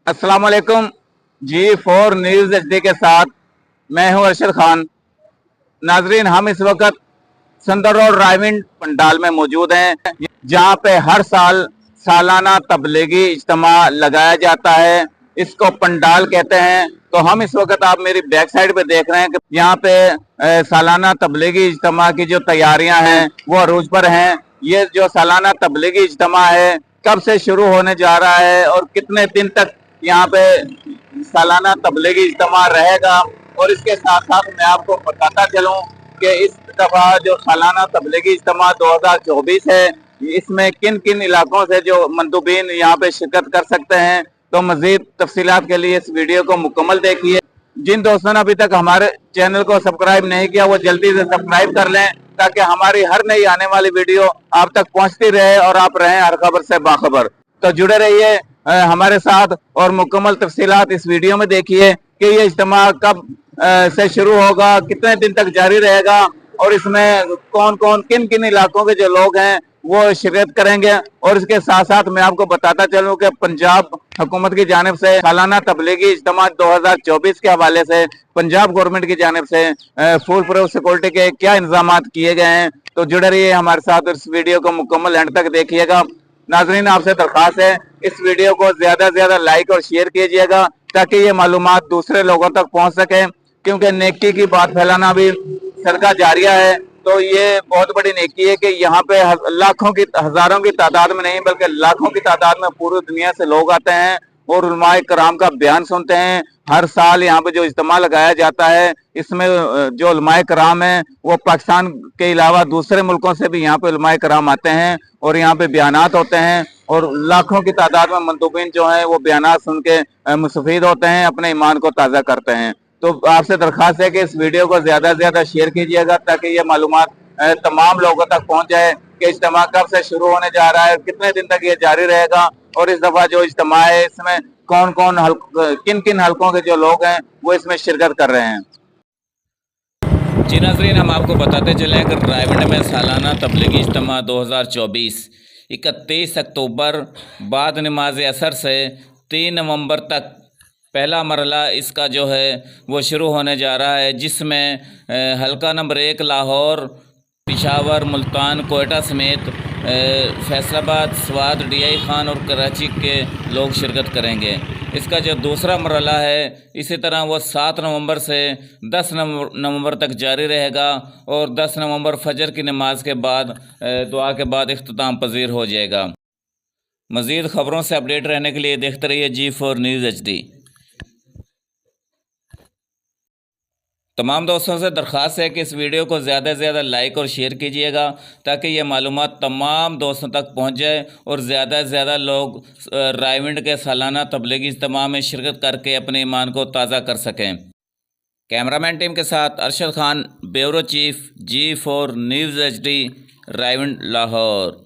अस्सलाम वालेकुम। G4 news HD के साथ मैं हूं अरशद खान। नाजरीन, हम इस वक्त संदर रोड रायविंड पंडाल में मौजूद हैं, जहां पे हर साल सालाना तबलीगी इज्तिमा लगाया जाता है। इसको पंडाल कहते हैं। तो हम इस वक्त, आप मेरी बैक साइड पे देख रहे हैं कि यहाँ पे सालाना तबलीगी इज्तिमा की जो तैयारियां हैं वो अरूज पर हैं। ये जो सालाना तबलीगी इज्तिमा है, कब से शुरू होने जा रहा है और कितने दिन तक यहाँ पे सालाना तबलीगी इज्तिमा रहेगा, और इसके साथ साथ मैं आपको बताता चलूं कि इस दफा जो सालाना तबलीगी इज्तिमा 2024 है, इसमें किन किन इलाकों से जो मंदुबीन यहाँ पे शिरकत कर सकते हैं। तो मजीद तफसीलात के लिए इस वीडियो को मुकम्मल देखिए। जिन दोस्तों ने अभी तक हमारे चैनल को सब्सक्राइब नहीं किया, वो जल्दी से सब्सक्राइब कर लें, ताकि हमारी हर नई आने वाली वीडियो आप तक पहुंचती रहे और आप रहें हर खबर से बाखबर। तो जुड़े रहिए हमारे साथ और मुकम्मल तफसीलात इस वीडियो में देखिए कि ये इज्तिमा कब से शुरू होगा, कितने दिन तक जारी रहेगा, और इसमें कौन कौन किन किन इलाकों के जो लोग हैं वो शिरकत करेंगे। और इसके साथ साथ मैं आपको बताता चलूं कि पंजाब हुकूमत की जानिब से सालाना तबलीगी इज्तिमा 2024 के हवाले से पंजाब गवर्नमेंट की जानिब से फुल प्रूफ सिक्योरिटी के क्या इंतजाम किए गए हैं। तो जुड़े रहिए हमारे साथ, इस वीडियो को मुकम्मल एंड तक देखिएगा। नाजरीन, आपसे दरख्वास्त है इस वीडियो को ज्यादा से ज्यादा लाइक और शेयर कीजिएगा, ताकि ये मालूमात दूसरे लोगों तक पहुंच सके, क्योंकि नेकी की बात फैलाना भी सदका जारिया है। तो ये बहुत बड़ी नेकी है कि यहाँ पे लाखों की, हजारों की तादाद में नहीं बल्कि लाखों की तादाद में पूरी दुनिया से लोग आते हैं और उलमाए कराम का बयान सुनते हैं। हर साल यहाँ पे जो इज्तिमा लगाया जाता है, इसमें जो उलमाए कराम है वो पाकिस्तान के अलावा दूसरे मुल्कों से भी यहाँ पे उलमाए कराम आते हैं और यहाँ पे बयानात होते हैं, और लाखों की तादाद में मंदुबीन जो है वो बयानात सुन के मुस्तफीद होते हैं, अपने ईमान को ताज़ा करते हैं। तो आपसे दरख्वास्त है कि इस वीडियो को ज्यादा से ज्यादा शेयर कीजिएगा, ताकि ये मालूमात तमाम लोगों तक पहुंच जाए कि इज्तिमा कब से शुरू होने जा रहा है, कितने दिन तक ये जारी रहेगा, और इस दफा जो इज्तिमा है इसमें कौन कौन किन किन हलकों के जो लोग हैं वो इसमें शिरकत कर रहे हैं। जी नाज़रीन, हम आपको बताते चलें कि रायविंड में सालाना तबलीगी इज्तिमा 2024 31 अक्टूबर बाद नमाज असर से 3 नवंबर तक पहला मरला इसका जो है वो शुरू होने जा रहा है, जिसमें हलका नंबर 1 लाहौर, पेशावर, मुल्तान, कोयटा समेत फैसलाबाद, स्वात, DI खान और कराची के लोग शिरकत करेंगे। इसका जो दूसरा मरला है इसी तरह वो 7 नवंबर से 10 नवंबर तक जारी रहेगा, और 10 नवंबर फजर की नमाज के बाद दुआ के बाद इख्तिताम पजीर हो जाएगा। मज़ीद ख़बरों से अपडेट रहने के लिए देखते रहिए G4 न्यूज़ HD। तमाम दोस्तों से दरख्वास्त है कि इस वीडियो को ज़्यादा से ज़्यादा लाइक और शेयर कीजिएगा, ताकि ये मालूमात तमाम दोस्तों तक पहुंच जाए और ज़्यादा से ज़्यादा लोग रायविंड के सालाना तबलीगी इज्तिमा में शिरकत करके अपने ईमान को ताज़ा कर सकें। कैमरामैन टीम के साथ Arshad Khan, bureau chief, G4 news HD, Raiwind, Lahore.